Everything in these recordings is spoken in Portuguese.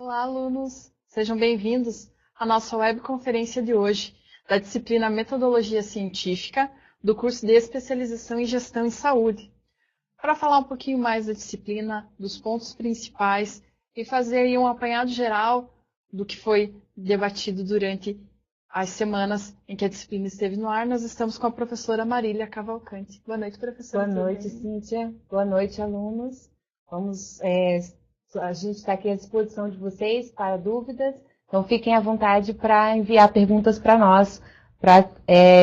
Olá, alunos! Sejam bem-vindos à nossa webconferência de hoje, da disciplina Metodologia Científica, do curso de Especialização em Gestão em Saúde. Para falar um pouquinho mais da disciplina, dos pontos principais e fazer aí um apanhado geral do que foi debatido durante as semanas em que a disciplina esteve no ar, nós estamos com a professora Marília Cavalcante. Boa noite, professora. Boa noite, Cíntia. Boa noite, alunos. A gente está aqui à disposição de vocês para dúvidas, então fiquem à vontade para enviar perguntas para nós,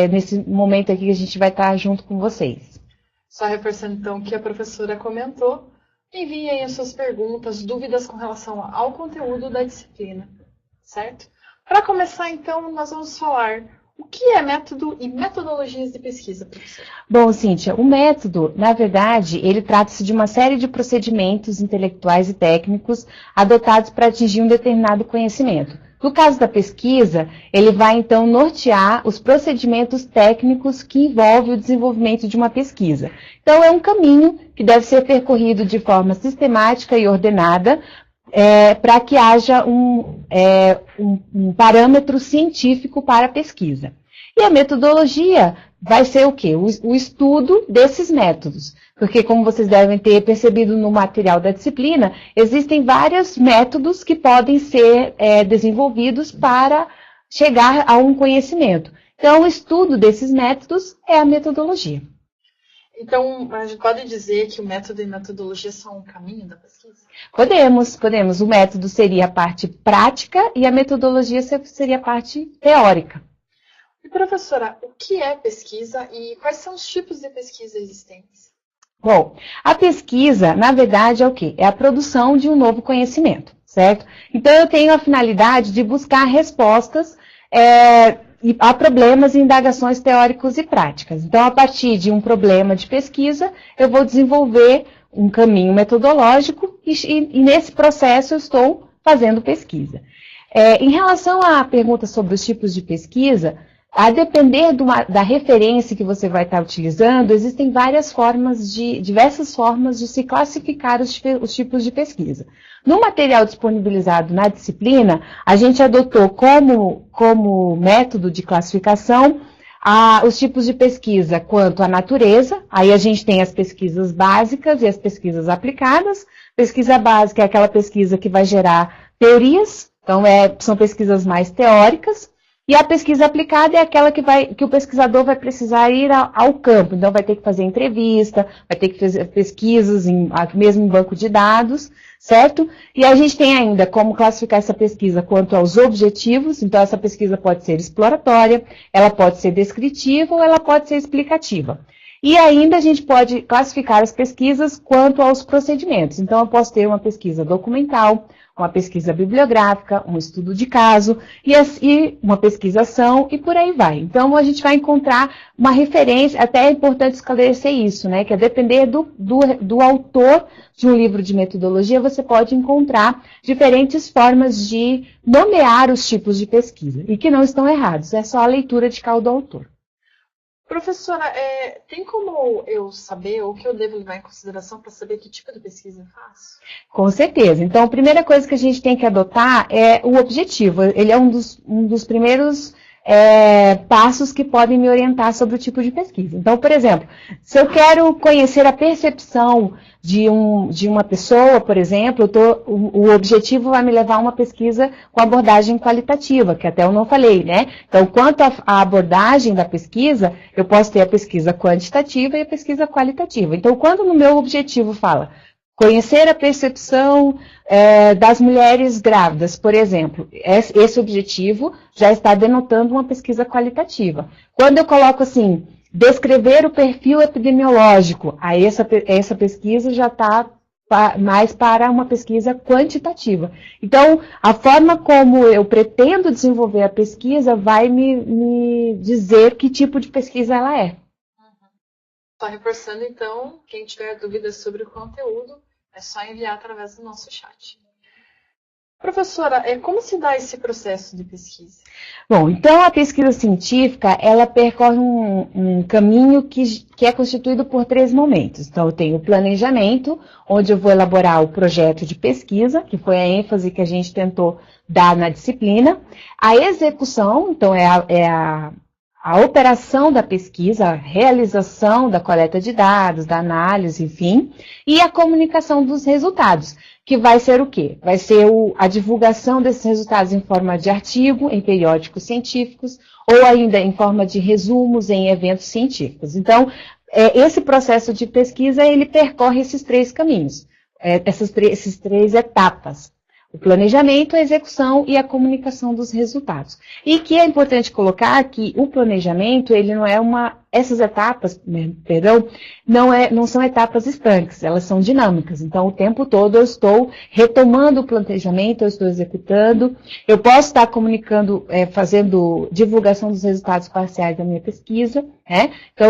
nesse momento aqui que a gente vai estar junto com vocês. Só reforçando então o que a professora comentou, enviem aí as suas perguntas, dúvidas com relação ao conteúdo da disciplina, certo? Para começar então, nós vamos falar o que é método e metodologias de pesquisa, professora? Bom, Cíntia, o método, na verdade, ele trata-se de uma série de procedimentos intelectuais e técnicos adotados para atingir um determinado conhecimento. No caso da pesquisa, ele vai então nortear os procedimentos técnicos que envolvem o desenvolvimento de uma pesquisa. Então, é um caminho que deve ser percorrido de forma sistemática e ordenada, para que haja um parâmetro científico para a pesquisa. E a metodologia vai ser o quê? O estudo desses métodos. Porque, como vocês devem ter percebido no material da disciplina, existem vários métodos que podem ser desenvolvidos para chegar a um conhecimento. Então, o estudo desses métodos é a metodologia. Então, a gente pode dizer que o método e a metodologia são um caminho da pesquisa? Podemos. O método seria a parte prática e a metodologia seria a parte teórica. E, professora, o que é pesquisa e quais são os tipos de pesquisa existentes? Bom, a pesquisa, na verdade, é o quê? É a produção de um novo conhecimento, certo? Então, eu tenho a finalidade de buscar respostas a problemas e indagações teóricos e práticas. Então, a partir de um problema de pesquisa, eu vou desenvolver um caminho metodológico e nesse processo eu estou fazendo pesquisa. Em relação à pergunta sobre os tipos de pesquisa, a depender da referência que você vai estar utilizando, existem diversas formas de se classificar os tipos de pesquisa. No material disponibilizado na disciplina, a gente adotou como método de classificação os tipos de pesquisa quanto à natureza. Aí a gente tem as pesquisas básicas e as pesquisas aplicadas. Pesquisa básica é aquela pesquisa que vai gerar teorias, então são pesquisas mais teóricas. E a pesquisa aplicada é aquela que o pesquisador vai precisar ir ao campo. Então, vai ter que fazer entrevista, vai ter que fazer pesquisas mesmo em banco de dados, certo? E a gente tem ainda como classificar essa pesquisa quanto aos objetivos. Então, essa pesquisa pode ser exploratória, ela pode ser descritiva ou ela pode ser explicativa. E ainda a gente pode classificar as pesquisas quanto aos procedimentos. Então, eu posso ter uma pesquisa documental, uma pesquisa bibliográfica, um estudo de caso, e uma pesquisação, e por aí vai. Então, a gente vai encontrar uma referência, até é importante esclarecer isso, né? Que a depender do autor de um livro de metodologia, você pode encontrar diferentes formas de nomear os tipos de pesquisa, e que não estão errados, é só a leitura de cada autor. Professora, tem como eu saber, ou o que eu devo levar em consideração para saber que tipo de pesquisa eu faço? Com certeza. Então, a primeira coisa que a gente tem que adotar é o objetivo. Ele é um dos primeiros passos que podem me orientar sobre o tipo de pesquisa. Então, por exemplo, se eu quero conhecer a percepção de uma pessoa, por exemplo, o objetivo vai me levar a uma pesquisa com abordagem qualitativa, que até eu não falei, né? Então, quanto à abordagem da pesquisa, eu posso ter a pesquisa quantitativa e a pesquisa qualitativa. Então, quando no meu objetivo fala conhecer a percepção das mulheres grávidas, por exemplo, esse objetivo já está denotando uma pesquisa qualitativa. Quando eu coloco assim, descrever o perfil epidemiológico, aí essa pesquisa já está mais para uma pesquisa quantitativa. Então, a forma como eu pretendo desenvolver a pesquisa vai me dizer que tipo de pesquisa ela é. Só reforçando, então, quem tiver dúvidas sobre o conteúdo, é só enviar através do nosso chat. Professora, como se dá esse processo de pesquisa? Bom, então a pesquisa científica, ela percorre um caminho que é constituído por 3 momentos. Então, eu tenho o planejamento, onde eu vou elaborar o projeto de pesquisa, que foi a ênfase que a gente tentou dar na disciplina. A execução, então, é a operação da pesquisa, a realização da coleta de dados, da análise, enfim, e a comunicação dos resultados, que vai ser o quê? Vai ser a divulgação desses resultados em forma de artigo, em periódicos científicos, ou ainda em forma de resumos em eventos científicos. Então, esse processo de pesquisa, ele percorre esses 3 caminhos, essas 3 etapas. O planejamento, a execução e a comunicação dos resultados. E que é importante colocar que o planejamento, ele não é essas etapas, perdão, não são etapas estanques, elas são dinâmicas. Então, o tempo todo eu estou retomando o planejamento, eu estou executando, eu posso estar comunicando, fazendo divulgação dos resultados parciais da minha pesquisa, né? Então,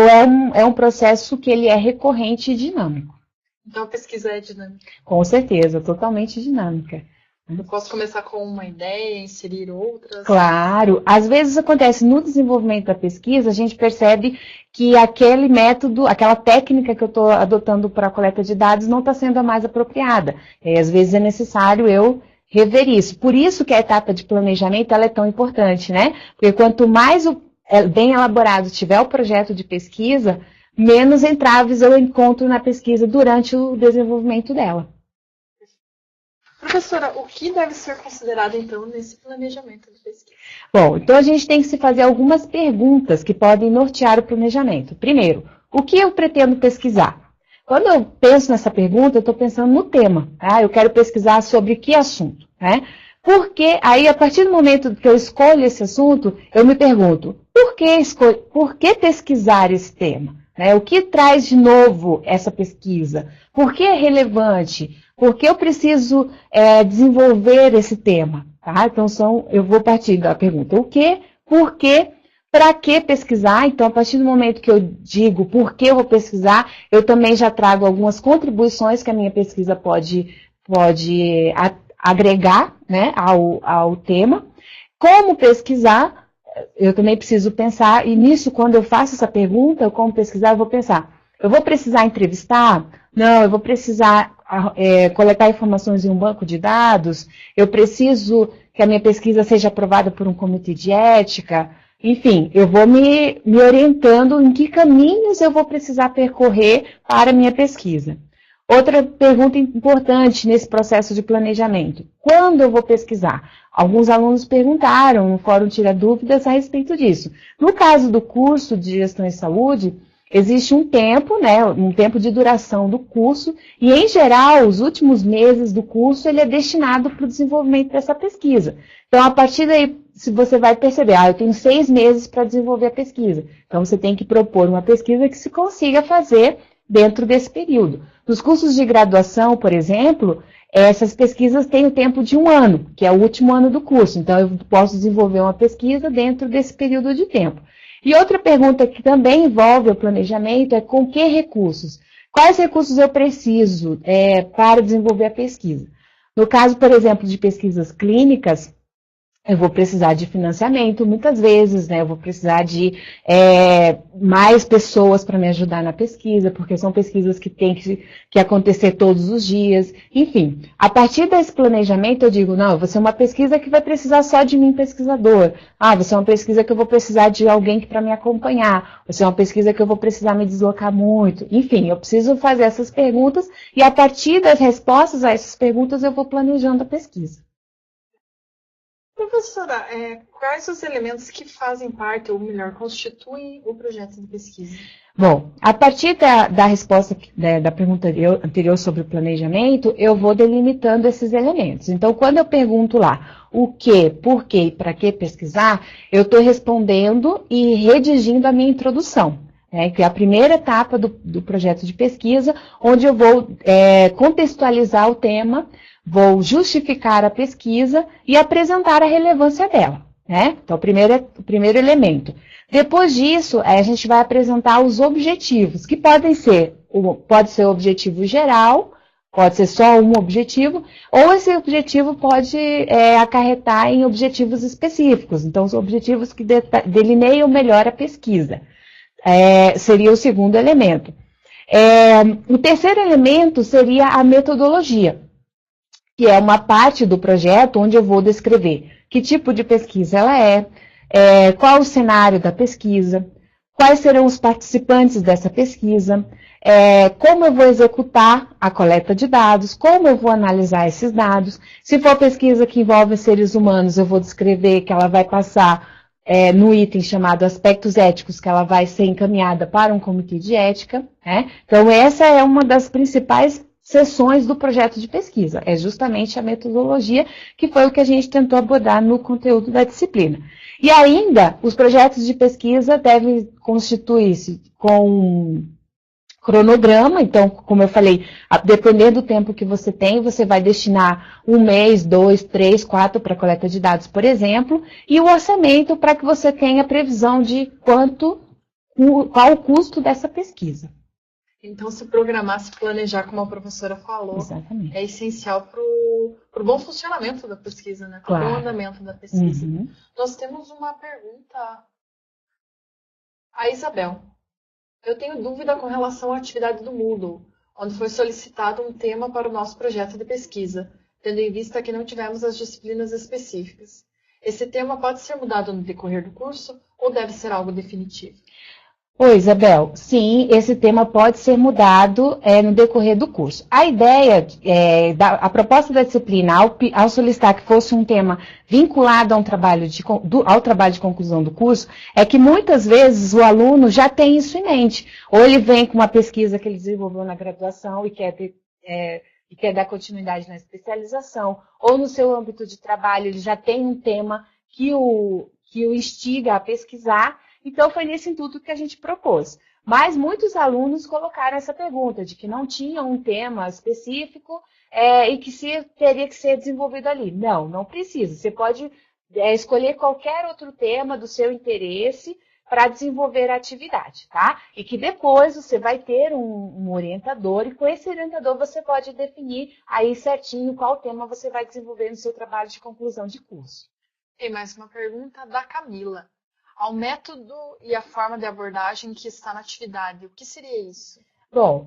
é um processo que ele é recorrente e dinâmico. Então, a pesquisa é dinâmica? Com certeza, totalmente dinâmica. Eu posso começar com uma ideia, inserir outras? Claro. Às vezes acontece no desenvolvimento da pesquisa, a gente percebe que aquele método, aquela técnica que eu estou adotando para a coleta de dados não está sendo a mais apropriada. E às vezes é necessário eu rever isso. Por isso que a etapa de planejamento ela é tão importante, né? Porque quanto mais bem elaborado tiver o projeto de pesquisa, menos entraves eu encontro na pesquisa durante o desenvolvimento dela. Professora, o que deve ser considerado, então, nesse planejamento de pesquisa? Bom, então a gente tem que se fazer algumas perguntas que podem nortear o planejamento. Primeiro, o que eu pretendo pesquisar? Quando eu penso nessa pergunta, eu estou pensando no tema. Tá? Eu quero pesquisar sobre que assunto? Né? Porque aí, a partir do momento que eu escolho esse assunto, eu me pergunto, por que pesquisar esse tema? Né? O que traz de novo essa pesquisa? Por que é relevante? Por que eu preciso desenvolver esse tema? Tá? Então, eu vou partir da pergunta o que, por quê, para que pesquisar. Então, a partir do momento que eu digo por que eu vou pesquisar, eu também já trago algumas contribuições que a minha pesquisa pode agregar, né, ao tema. Como pesquisar, eu também preciso pensar, e nisso, quando eu faço essa pergunta, como pesquisar, eu vou pensar, eu vou precisar entrevistar? Não, eu vou precisar coletar informações em um banco de dados, eu preciso que a minha pesquisa seja aprovada por um comitê de ética, enfim, eu vou me orientando em que caminhos eu vou precisar percorrer para a minha pesquisa. Outra pergunta importante nesse processo de planejamento, quando eu vou pesquisar? Alguns alunos perguntaram no Fórum Tira Dúvidas a respeito disso. No caso do curso de Gestão em Saúde, existe um tempo, né, um tempo de duração do curso, e em geral, os últimos meses do curso, ele é destinado para o desenvolvimento dessa pesquisa. Então, a partir daí, se você vai perceber, eu tenho 6 meses para desenvolver a pesquisa. Então, você tem que propor uma pesquisa que se consiga fazer dentro desse período. Nos cursos de graduação, por exemplo, essas pesquisas têm o tempo de 1 ano, que é o último ano do curso. Então, eu posso desenvolver uma pesquisa dentro desse período de tempo. E outra pergunta que também envolve o planejamento é com que recursos? Quais recursos eu preciso para desenvolver a pesquisa? No caso, por exemplo, de pesquisas clínicas, eu vou precisar de financiamento muitas vezes, né? Eu vou precisar de mais pessoas para me ajudar na pesquisa, porque são pesquisas que têm que acontecer todos os dias. Enfim, a partir desse planejamento eu digo, não, vai ser uma pesquisa que vai precisar só de mim, pesquisador. Vai ser uma pesquisa que eu vou precisar de alguém para me acompanhar. Vai ser uma pesquisa que eu vou precisar me deslocar muito. Enfim, eu preciso fazer essas perguntas e a partir das respostas a essas perguntas eu vou planejando a pesquisa. Professora, quais os elementos que fazem parte, ou melhor, constituem o projeto de pesquisa? Bom, a partir da resposta da pergunta anterior sobre o planejamento, eu vou delimitando esses elementos. Então, quando eu pergunto lá o que, por que e para que pesquisar, eu estou respondendo e redigindo a minha introdução, né, que é a primeira etapa do projeto de pesquisa, onde eu vou contextualizar o tema, vou justificar a pesquisa e apresentar a relevância dela. Né? Então, o primeiro elemento. Depois disso, a gente vai apresentar os objetivos, que pode ser o objetivo geral, Pode ser só um objetivo, ou esse objetivo pode acarretar em objetivos específicos. Então, os objetivos que delineiam melhor a pesquisa. Seria o segundo elemento. O terceiro elemento seria a metodologia, que é uma parte do projeto onde eu vou descrever que tipo de pesquisa ela qual o cenário da pesquisa, quais serão os participantes dessa pesquisa, como eu vou executar a coleta de dados, como eu vou analisar esses dados. Se for pesquisa que envolve seres humanos, eu vou descrever que ela vai passar no item chamado aspectos éticos, que ela vai ser encaminhada para um comitê de ética. Então, essa é uma das principais seções do projeto de pesquisa, é justamente a metodologia, que foi o que a gente tentou abordar no conteúdo da disciplina. E ainda, os projetos de pesquisa devem constituir-se com cronograma. Então, como eu falei, dependendo do tempo que você tem, você vai destinar 1 mês, 2, 3, 4 para coleta de dados, por exemplo, e o orçamento para que você tenha previsão de qual o custo dessa pesquisa. Então, se programar, se planejar, como a professora falou, exatamente, é essencial para o bom funcionamento da pesquisa, né? Para o bom andamento da pesquisa. Uhum. Nós temos uma pergunta. A Isabel. Eu tenho dúvida com relação à atividade do Moodle, onde foi solicitado um tema para o nosso projeto de pesquisa, tendo em vista que não tivemos as disciplinas específicas. Esse tema pode ser mudado no decorrer do curso ou deve ser algo definitivo? Oi, Isabel. Sim, esse tema pode ser mudado no decorrer do curso. A ideia, a proposta da disciplina, ao solicitar que fosse um tema vinculado ao trabalho de conclusão do curso, é que muitas vezes o aluno já tem isso em mente. Ou ele vem com uma pesquisa que ele desenvolveu na graduação e quer dar continuidade na especialização, ou no seu âmbito de trabalho ele já tem um tema que o instiga a pesquisar. Então, foi nesse intuito que a gente propôs. Mas muitos alunos colocaram essa pergunta, de que não tinham um tema específico e que teria que ser desenvolvido ali. Não, não precisa. Você pode escolher qualquer outro tema do seu interesse para desenvolver a atividade, tá? E que depois você vai ter um orientador, e com esse orientador você pode definir aí certinho qual tema você vai desenvolver no seu trabalho de conclusão de curso. Tem mais uma pergunta da Camila. Ao método e a forma de abordagem que está na atividade, o que seria isso? Bom,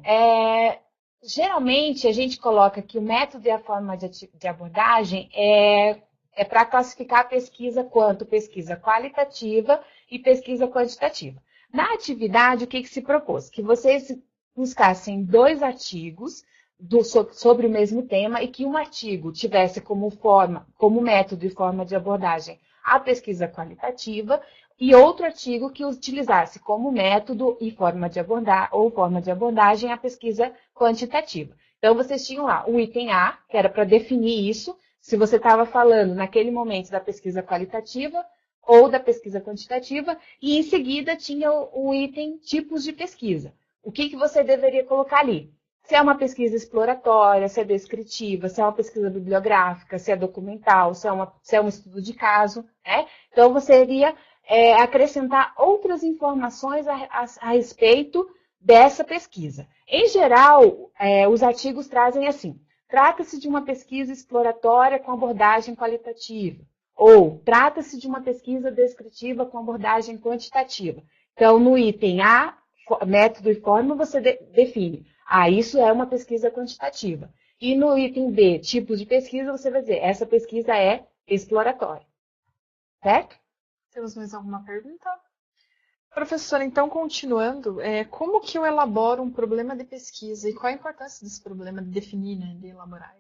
geralmente a gente coloca que o método e a forma de abordagem é para classificar a pesquisa quanto pesquisa qualitativa e pesquisa quantitativa. Na atividade, o que se propôs? Que vocês buscassem 2 artigos sobre o mesmo tema e que um artigo tivesse como método e forma de abordagem a pesquisa qualitativa, e outro artigo que utilizasse como método e forma de abordagem a pesquisa quantitativa. Então, vocês tinham lá o item A, que era para definir isso, se você estava falando naquele momento da pesquisa qualitativa ou da pesquisa quantitativa, e em seguida tinha o item tipos de pesquisa. O que você deveria colocar ali? Se é uma pesquisa exploratória, se é descritiva, se é uma pesquisa bibliográfica, se é documental, se é um estudo de caso, né? Então, você iria acrescentar outras informações a respeito dessa pesquisa. Em geral, os artigos trazem assim: trata-se de uma pesquisa exploratória com abordagem qualitativa, ou trata-se de uma pesquisa descritiva com abordagem quantitativa. Então, no item A, método e forma, você define: isso é uma pesquisa quantitativa. E no item B, tipos de pesquisa, você vai dizer: essa pesquisa é exploratória. Certo? Temos mais alguma pergunta? Professora, então, continuando, como que eu elaboro um problema de pesquisa e qual a importância desse problema de definir, né, de elaborar?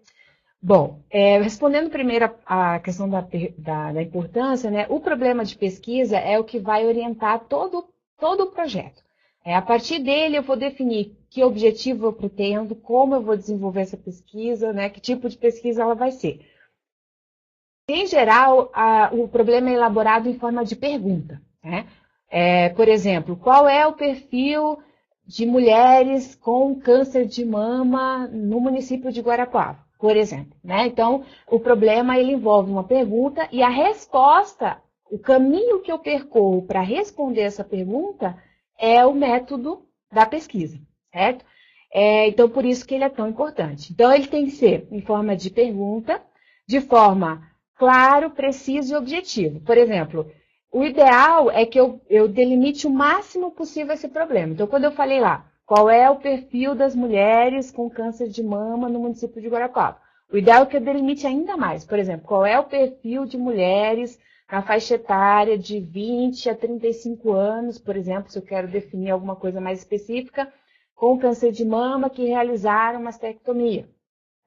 Bom, respondendo primeiro a questão da importância, né, o problema de pesquisa é o que vai orientar todo o projeto. A partir dele eu vou definir que objetivo eu pretendo, como eu vou desenvolver essa pesquisa, né, que tipo de pesquisa ela vai ser. Em geral, o problema é elaborado em forma de pergunta, né? Por exemplo, qual é o perfil de mulheres com câncer de mama no município de Guarapuava, por exemplo, né? Então, o problema ele envolve uma pergunta e a resposta, o caminho que eu percorro para responder essa pergunta é o método da pesquisa, certo? Então, por isso que ele é tão importante. Então, ele tem que ser em forma de pergunta, de forma claro, preciso e objetivo. Por exemplo, o ideal é que eu delimite o máximo possível esse problema. Então, quando eu falei lá, qual é o perfil das mulheres com câncer de mama no município de Guarapuava? O ideal é que eu delimite ainda mais. Por exemplo, qual é o perfil de mulheres na faixa etária de 20 a 35 anos, por exemplo, se eu quero definir alguma coisa mais específica, com câncer de mama que realizaram mastectomia.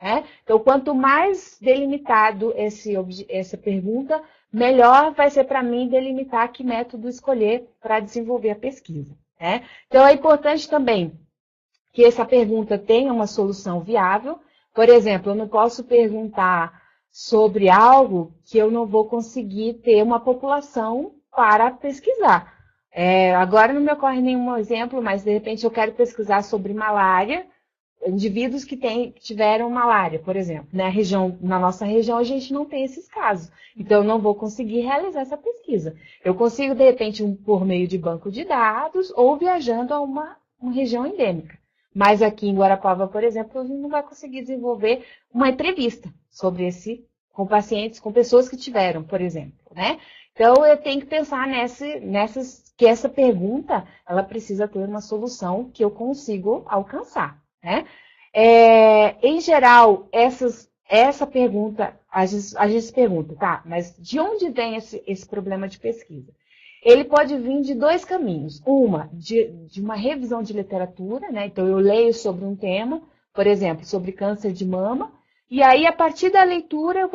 Né? Então, quanto mais delimitado essa pergunta, melhor vai ser para mim delimitar que método escolher para desenvolver a pesquisa. Né? Então, é importante também que essa pergunta tenha uma solução viável. Por exemplo, eu não posso perguntar sobre algo que eu não vou conseguir ter uma população para pesquisar. Agora não me ocorre nenhum exemplo, mas de repente eu quero pesquisar sobre malária, indivíduos que tiveram malária, por exemplo. Na nossa região, a gente não tem esses casos. Então, eu não vou conseguir realizar essa pesquisa. Eu consigo, de repente, por meio de banco de dados ou viajando a uma região endêmica. Mas aqui em Guarapuava, por exemplo, a gente não vai conseguir desenvolver uma entrevista sobre com pacientes, com pessoas que tiveram, por exemplo. Né? Então, eu tenho que pensar que essa pergunta, ela precisa ter uma solução que eu consigo alcançar. Né? Em geral, essa pergunta, a gente se pergunta, tá, mas de onde vem esse problema de pesquisa? Ele pode vir de dois caminhos. De uma revisão de literatura, né? Então eu leio sobre um tema, por exemplo, sobre câncer de mama, e aí a partir da leitura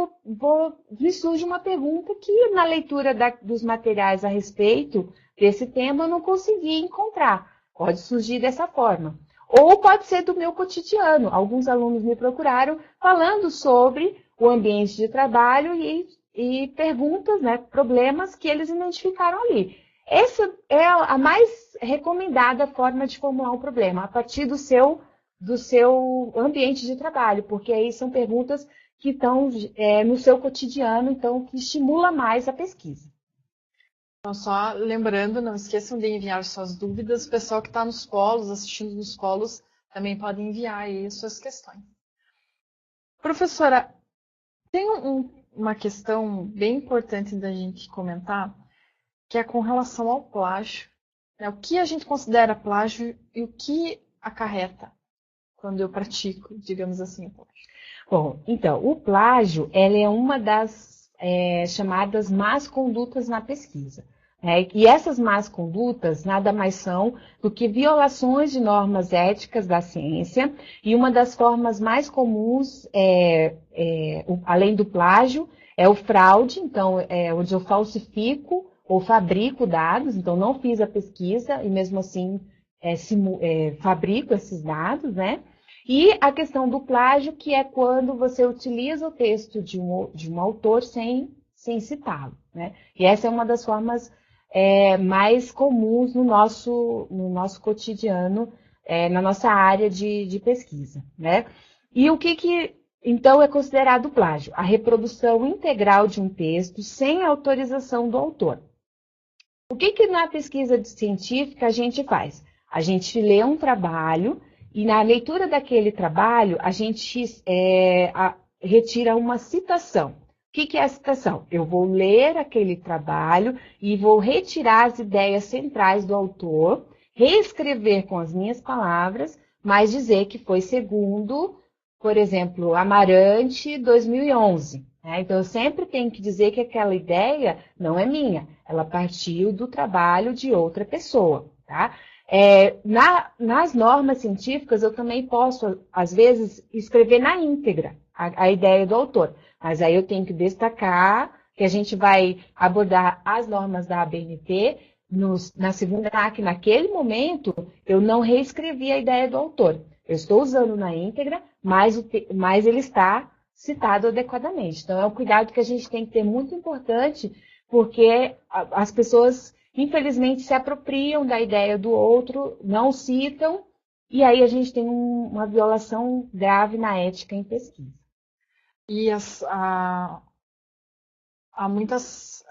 me surge uma pergunta que na leitura dos materiais a respeito desse tema eu não consegui encontrar. Pode surgir dessa forma. Ou pode ser do meu cotidiano. Alguns alunos me procuraram falando sobre o ambiente de trabalho e perguntas, né, problemas que eles identificaram ali. Essa é a mais recomendada forma de formular um problema, a partir do seu ambiente de trabalho, porque aí são perguntas que estão no seu cotidiano, então que estimula mais a pesquisa. Então, só lembrando, não esqueçam de enviar suas dúvidas. O pessoal que está nos polos, assistindo nos polos, também pode enviar aí suas questões. Professora, tem uma questão bem importante da gente comentar, que é com relação ao plágio. Né? O que a gente considera plágio e o que acarreta quando eu pratico, digamos assim, o plágio? Bom, então, o plágio, ela é uma das chamadas más condutas na pesquisa. E essas más condutas nada mais são do que violações de normas éticas da ciência, e uma das formas mais comuns, além do plágio, é o fraude, então, onde eu falsifico ou fabrico dados, então não fiz a pesquisa e mesmo assim fabrico esses dados, né? E a questão do plágio, que é quando você utiliza o texto de um autor sem citá-lo, né? E essa é uma das formas mais comuns no nosso cotidiano, na nossa área de pesquisa, né? E o que então é considerado plágio? A reprodução integral de um texto sem autorização do autor. O que na pesquisa científica a gente faz? A gente lê um trabalho e na leitura daquele trabalho a gente retira uma citação. O que é a citação? Eu vou ler aquele trabalho e vou retirar as ideias centrais do autor, reescrever com as minhas palavras, mas dizer que foi segundo, por exemplo, Amarante 2011. Né? Então, eu sempre tenho que dizer que aquela ideia não é minha, ela partiu do trabalho de outra pessoa. Tá? Nas normas científicas, eu também posso, às vezes, escrever na íntegra a ideia do autor. Mas aí eu tenho que destacar que a gente vai abordar as normas da ABNT na segunda que naquele momento eu não reescrevi a ideia do autor. Eu estou usando na íntegra, mas ele está citado adequadamente. Então é um cuidado que a gente tem que ter muito importante, porque as pessoas, infelizmente, se apropriam da ideia do outro, não citam, e aí a gente tem uma violação grave na ética em pesquisa. E há muitas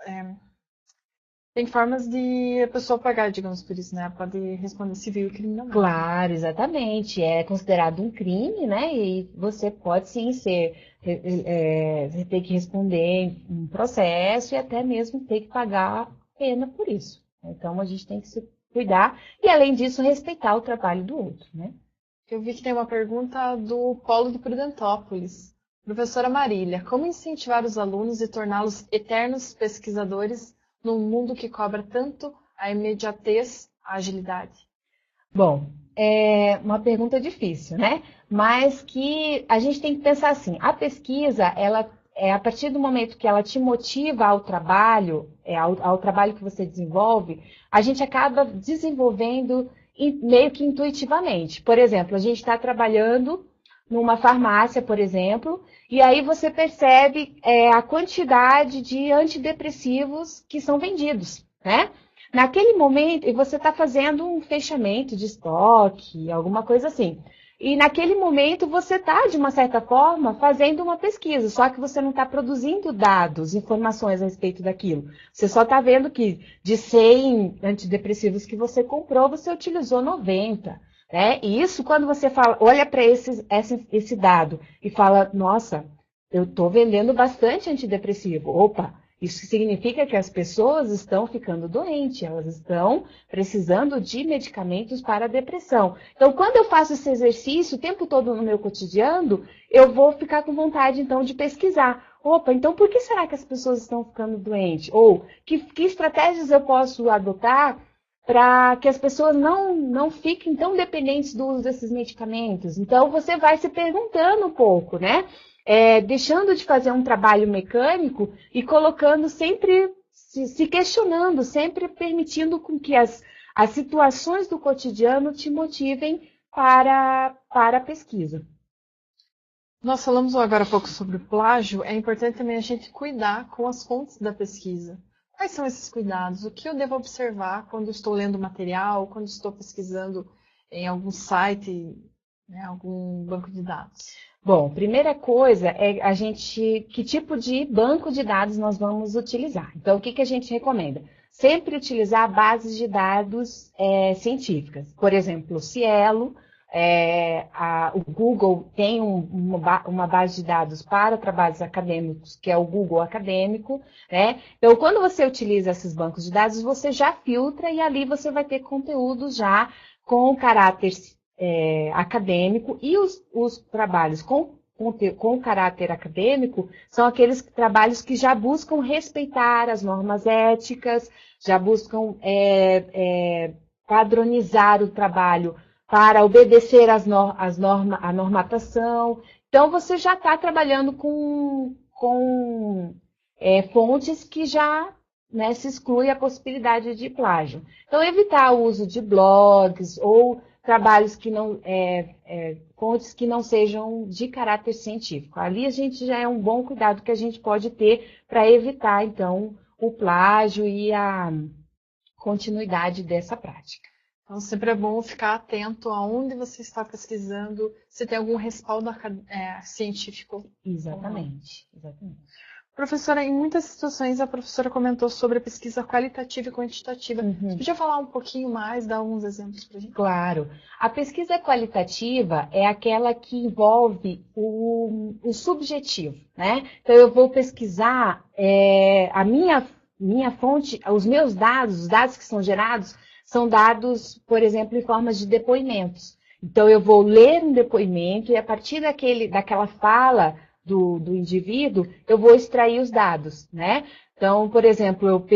Tem formas de a pessoa pagar, digamos por isso, né? Pode responder civil e criminalmente. Claro, exatamente. É considerado um crime, né? E você pode sim você ter que responder em um processo e até mesmo ter que pagar pena por isso. Então a gente tem que se cuidar e, além disso, respeitar o trabalho do outro, né? Eu vi que tem uma pergunta do Polo de Prudentópolis. Professora Marília, como incentivar os alunos e torná-los eternos pesquisadores num mundo que cobra tanto a imediatez, a agilidade? Bom, é uma pergunta difícil, né? Mas que a gente tem que pensar assim, a pesquisa, ela é a partir do momento que ela te motiva ao trabalho, ao trabalho que você desenvolve, a gente acaba desenvolvendo meio que intuitivamente. Por exemplo, a gente está trabalhando numa farmácia, por exemplo, e aí você percebe a quantidade de antidepressivos que são vendidos, né? Naquele momento, e você está fazendo um fechamento de estoque, alguma coisa assim. E naquele momento você está, de uma certa forma, fazendo uma pesquisa, só que você não está produzindo dados, informações a respeito daquilo. Você só está vendo que de 100 antidepressivos que você comprou, você utilizou 90. Né? E isso, quando você fala, olha para esse dado e fala, nossa, eu estou vendendo bastante antidepressivo. Opa! Isso significa que as pessoas estão ficando doentes, elas estão precisando de medicamentos para a depressão. Então, quando eu faço esse exercício o tempo todo no meu cotidiano, eu vou ficar com vontade, então, de pesquisar. Opa, então por que será que as pessoas estão ficando doentes? Ou que estratégias eu posso adotar para que as pessoas não fiquem tão dependentes do uso desses medicamentos? Então, você vai se perguntando um pouco, né? Deixando de fazer um trabalho mecânico e colocando sempre, se questionando, sempre permitindo com que as situações do cotidiano te motivem para a pesquisa. Nós falamos agora há pouco sobre o plágio. É importante também a gente cuidar com as fontes da pesquisa. Quais são esses cuidados? O que eu devo observar quando estou lendo material, quando estou pesquisando em algum site, né, algum banco de dados? Bom, primeira coisa é que tipo de banco de dados nós vamos utilizar. Então, o que a gente recomenda? Sempre utilizar bases de dados científicas. Por exemplo, o Cielo, o Google tem uma base de dados para trabalhos acadêmicos, que é o Google Acadêmico, né? Então, quando você utiliza esses bancos de dados, você já filtra e ali você vai ter conteúdo já com caráter acadêmico, e os trabalhos com caráter acadêmico são aqueles trabalhos que já buscam respeitar as normas éticas, já buscam padronizar o trabalho para obedecer a normatação. Então, você já está trabalhando com fontes que já, né, se exclui a possibilidade de plágio. Então, evitar o uso de blogs ou trabalhos que não, fontes que não sejam de caráter científico. Ali a gente já é um bom cuidado que a gente pode ter para evitar, então, o plágio e a continuidade dessa prática. Então, sempre é bom ficar atento aonde você está pesquisando, se tem algum respaldo científico. Exatamente, exatamente. Professora, em muitas situações a professora comentou sobre a pesquisa qualitativa e quantitativa. Você podia falar um pouquinho mais, dar alguns exemplos para a gente? Claro. A pesquisa qualitativa é aquela que envolve o subjetivo, né? Então, eu vou pesquisar a minha fonte, os meus dados, os dados que são gerados, são dados, por exemplo, em formas de depoimentos. Então, eu vou ler um depoimento e, a partir daquela fala do indivíduo, eu vou extrair os dados, né? Então, por exemplo, eu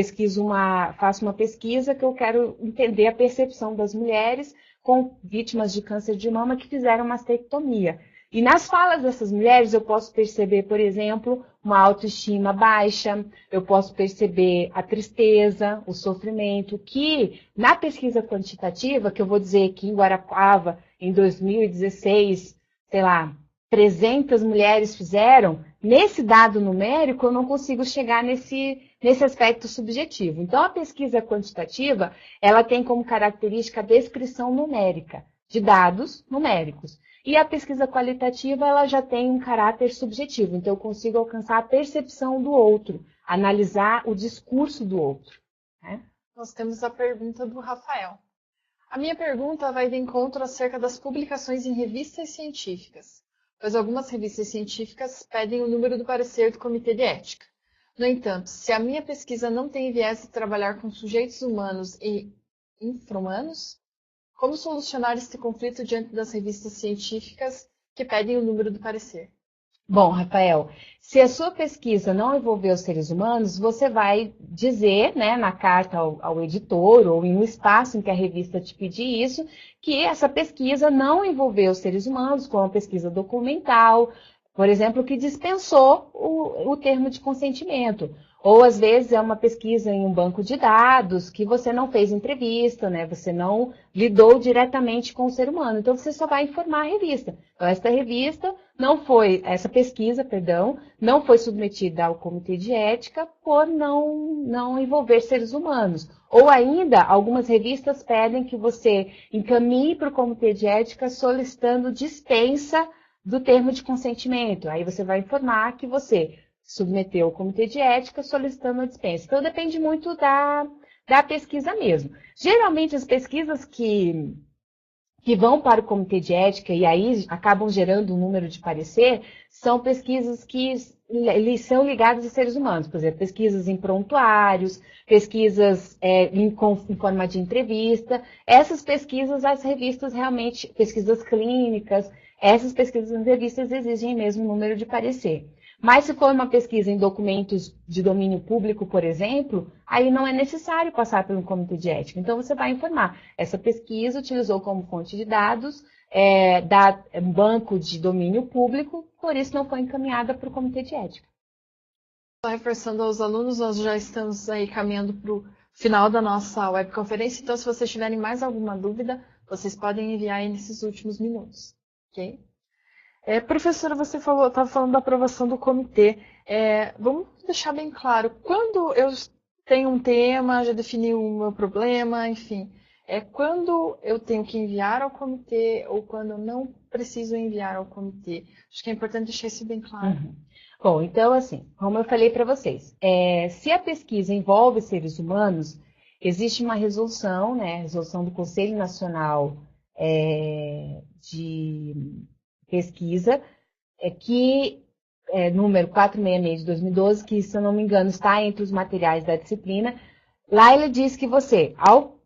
faço uma pesquisa que eu quero entender a percepção das mulheres com vítimas de câncer de mama que fizeram mastectomia. E nas falas dessas mulheres eu posso perceber, por exemplo, uma autoestima baixa, eu posso perceber a tristeza, o sofrimento, que na pesquisa quantitativa, que eu vou dizer que em Guarapuava, em 2016, sei lá, 300 mulheres fizeram, nesse dado numérico eu não consigo chegar nesse aspecto subjetivo. Então, a pesquisa quantitativa, ela tem como característica a descrição numérica de dados numéricos. E a pesquisa qualitativa, ela já tem um caráter subjetivo. Então, eu consigo alcançar a percepção do outro, analisar o discurso do outro. né? Nós temos a pergunta do Rafael. A minha pergunta vai de encontro acerca das publicações em revistas científicas, pois algumas revistas científicas pedem o número do parecer do Comitê de Ética. No entanto, se a minha pesquisa não tem viés de trabalhar com sujeitos humanos e infra-humanos, como solucionar este conflito diante das revistas científicas que pedem o número do parecer? Bom, Rafael, se a sua pesquisa não envolver os seres humanos, você vai dizer, né, na carta ao editor ou em um espaço em que a revista te pedir isso, que essa pesquisa não envolveu os seres humanos, como uma pesquisa documental, por exemplo, que dispensou o termo de consentimento. Ou, às vezes, é uma pesquisa em um banco de dados que você não fez entrevista, né? Você não lidou diretamente com o ser humano. Então, você só vai informar a revista. Então, essa pesquisa, não foi submetida ao Comitê de Ética por não envolver seres humanos. Ou ainda, algumas revistas pedem que você encaminhe para o Comitê de Ética solicitando dispensa do termo de consentimento. Aí você vai informar que você submeteu ao Comitê de Ética solicitando a dispensa. Então, depende muito da pesquisa mesmo. Geralmente, as pesquisas que vão para o Comitê de Ética e aí acabam gerando um número de parecer, são pesquisas que são ligadas a seres humanos. Por exemplo, pesquisas em prontuários, pesquisas em forma de entrevista. Essas pesquisas, as revistas realmente, pesquisas clínicas, essas pesquisas em revistas exigem mesmo um número de parecer. Mas se for uma pesquisa em documentos de domínio público, por exemplo, aí não é necessário passar pelo Comitê de Ética. Então, você vai informar. Essa pesquisa utilizou como fonte de dados um banco de domínio público, por isso não foi encaminhada para o Comitê de Ética. Só reforçando aos alunos, nós já estamos aí caminhando para o final da nossa webconferência, então se vocês tiverem mais alguma dúvida, vocês podem enviar aí nesses últimos minutos, ok? Professora, você estava falando da aprovação do comitê. Vamos deixar bem claro, quando eu tenho um tema, já defini o meu problema, enfim, quando eu tenho que enviar ao comitê ou quando eu não preciso enviar ao comitê. Acho que é importante deixar isso bem claro. Uhum. Bom, então, assim, como eu falei para vocês, se a pesquisa envolve seres humanos, existe uma resolução, né, resolução do Conselho Nacional de Pesquisa, número 466 de 2012, que, se eu não me engano, está entre os materiais da disciplina. Lá ele diz que você, ao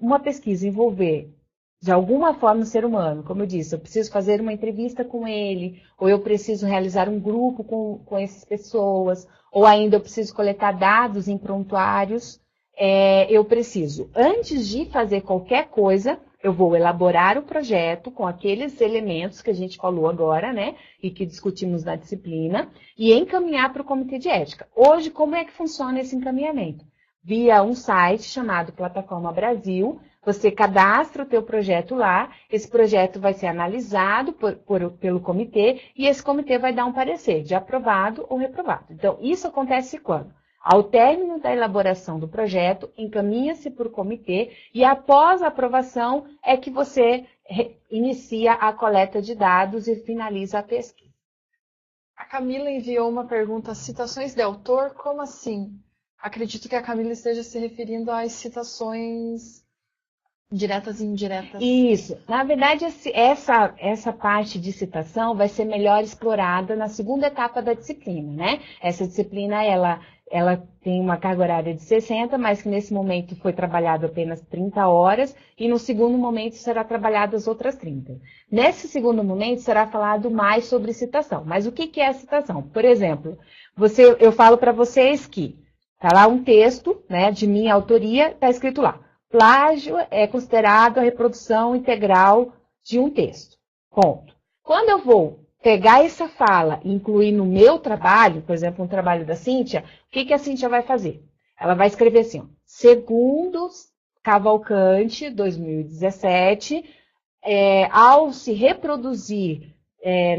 uma pesquisa envolver de alguma forma o ser humano, como eu disse, eu preciso fazer uma entrevista com ele, ou eu preciso realizar um grupo com essas pessoas, ou ainda eu preciso coletar dados em prontuários, eu preciso, antes de fazer qualquer coisa, eu vou elaborar o projeto com aqueles elementos que a gente falou agora, né, e que discutimos na disciplina, e encaminhar para o Comitê de Ética. Hoje, como é que funciona esse encaminhamento? Via um site chamado Plataforma Brasil, você cadastra o teu projeto lá, esse projeto vai ser analisado pelo comitê, e esse comitê vai dar um parecer de aprovado ou reprovado. Então, isso acontece quando? Ao término da elaboração do projeto, encaminha-se para o comitê e após a aprovação é que você inicia a coleta de dados e finaliza a pesquisa. A Camila enviou uma pergunta, citações de autor, como assim? Acredito que a Camila esteja se referindo às citações diretas e indiretas. Isso. Na verdade, essa parte de citação vai ser melhor explorada na segunda etapa da disciplina, né? Essa disciplina, ela tem uma carga horária de 60, mas que nesse momento foi trabalhado apenas 30 horas, e no segundo momento será trabalhado as outras 30. Nesse segundo momento será falado mais sobre citação. Mas o que é a citação? Por exemplo, eu falo para vocês que está lá um texto, né, de minha autoria, está escrito lá: plágio é considerado a reprodução integral de um texto. Ponto. Quando eu vou pegar essa fala e incluir no meu trabalho, por exemplo, um trabalho da Cíntia, o que a Cíntia vai fazer? Ela vai escrever assim, ó, segundo Cavalcante, 2017, ao se reproduzir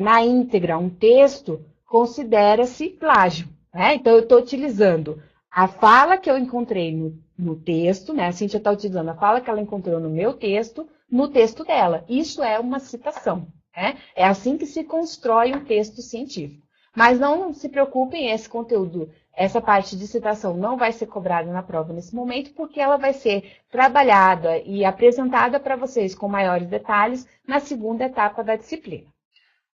na íntegra um texto, considera-se plágio. Né? Então, eu estou utilizando a fala que eu encontrei no texto, né? A Cíntia está utilizando a fala que ela encontrou no meu texto, no texto dela. Isso é uma citação. É assim que se constrói um texto científico. Mas não se preocupem, esse conteúdo essa parte de citação não vai ser cobrada na prova nesse momento, porque ela vai ser trabalhada e apresentada para vocês com maiores detalhes na segunda etapa da disciplina.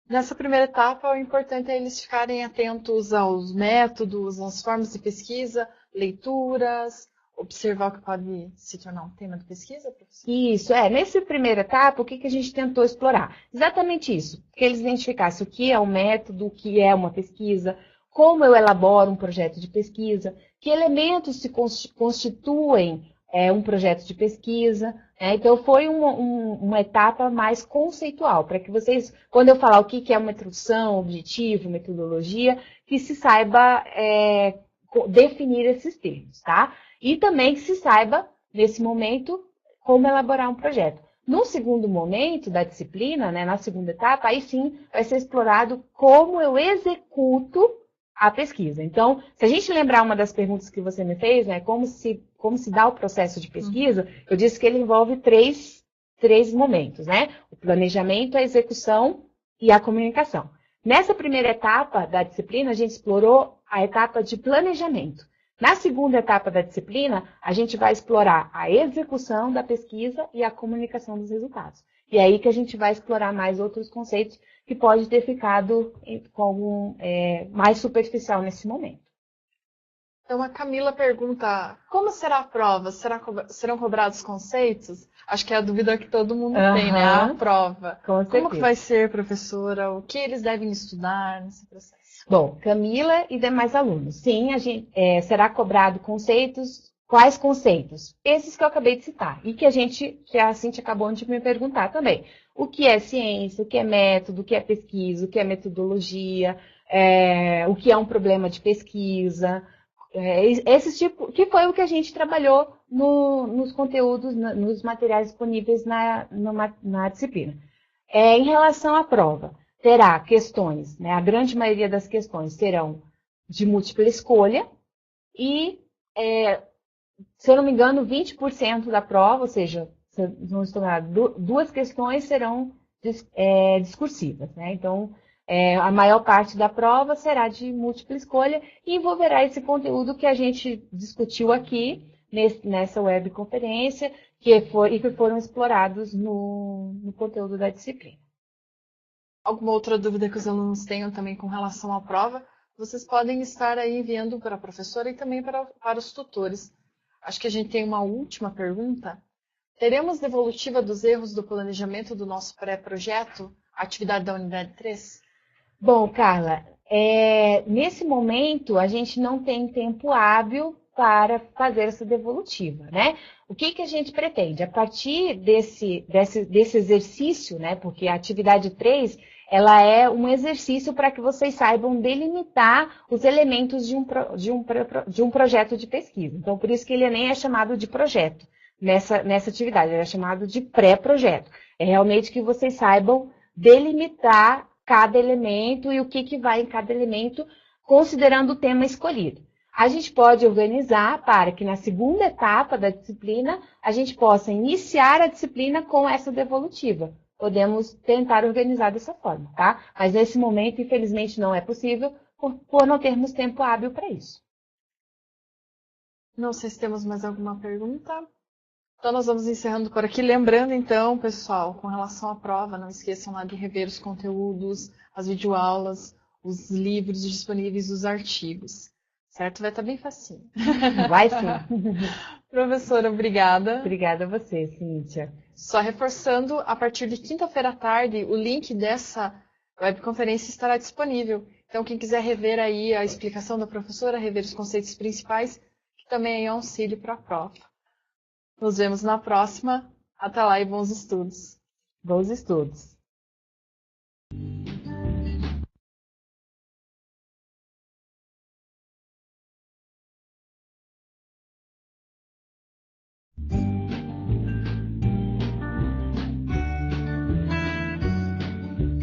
Nessa primeira etapa, o importante é eles ficarem atentos aos métodos, às formas de pesquisa, leituras, observar o que pode se tornar um tema de pesquisa, professor? Isso, nessa primeira etapa, o que a gente tentou explorar? Exatamente isso, que eles identificassem o que é um método, o que é uma pesquisa, como eu elaboro um projeto de pesquisa, que elementos se constituem um projeto de pesquisa. Então, foi uma etapa mais conceitual, para que vocês, quando eu falar o que é uma introdução, objetivo, metodologia, que se saiba definir esses termos, tá? E também que se saiba, nesse momento, como elaborar um projeto. No segundo momento da disciplina, na segunda etapa, aí sim vai ser explorado como eu executo a pesquisa. Então, se a gente lembrar uma das perguntas que você me fez, como se dá o processo de pesquisa, eu disse que ele envolve três momentos, O planejamento, a execução e a comunicação. Nessa primeira etapa da disciplina, a gente explorou a etapa de planejamento. Na segunda etapa da disciplina, a gente vai explorar a execução da pesquisa e a comunicação dos resultados. E é aí que a gente vai explorar mais outros conceitos que pode ter ficado como mais superficial nesse momento. Então, a Camila pergunta, como será a prova? Serão cobrados conceitos? Acho que é a dúvida que todo mundo tem, a prova. Com certeza. Como que vai ser, professora? O que eles devem estudar nesse processo? Bom, Camila e demais alunos. Sim, será cobrado conceitos. Quais conceitos? Esses que eu acabei de citar. E que a Cintia acabou de me perguntar também. O que é ciência, o que é método, o que é pesquisa, o que é metodologia, o que é um problema de pesquisa. Esse tipo, que foi o que a gente trabalhou nos conteúdos, nos materiais disponíveis na disciplina. Em relação à prova, terá questões, a grande maioria das questões serão de múltipla escolha e, se eu não me engano, 20% da prova, ou seja, se eu não estou enganado, 2 questões serão discursivas. Então, a maior parte da prova será de múltipla escolha e envolverá esse conteúdo que a gente discutiu aqui nessa webconferência e que foram explorados no conteúdo da disciplina. Alguma outra dúvida que os alunos tenham também com relação à prova, vocês podem estar aí enviando para a professora e também para os tutores. Acho que a gente tem uma última pergunta. Teremos devolutiva dos erros do planejamento do nosso pré-projeto, atividade da unidade 3? Bom, Carla, nesse momento a gente não tem tempo hábil para fazer essa devolutiva, O que a gente pretende? A partir desse exercício, porque a atividade 3, ela é um exercício para que vocês saibam delimitar os elementos de um projeto de pesquisa. Então, por isso que ele nem é chamado de projeto nessa atividade, ele é chamado de pré-projeto. É realmente que vocês saibam delimitar cada elemento e o que vai em cada elemento, considerando o tema escolhido. A gente pode organizar para que na segunda etapa da disciplina, a gente possa iniciar a disciplina com essa devolutiva. Podemos tentar organizar dessa forma, tá? Mas nesse momento, infelizmente, não é possível por não termos tempo hábil para isso. Não sei se temos mais alguma pergunta. Então, nós vamos encerrando por aqui. Lembrando, então, pessoal, com relação à prova, não esqueçam lá de rever os conteúdos, as videoaulas, os livros disponíveis, os artigos. Certo? Vai estar bem facinho. Vai sim. Professora, obrigada. Obrigada a você, Cíntia. Só reforçando, a partir de quinta-feira à tarde, o link dessa webconferência estará disponível. Então, quem quiser rever aí a explicação da professora, rever os conceitos principais, que também é um auxílio para a prova. Nos vemos na próxima. Até lá e bons estudos. Bons estudos.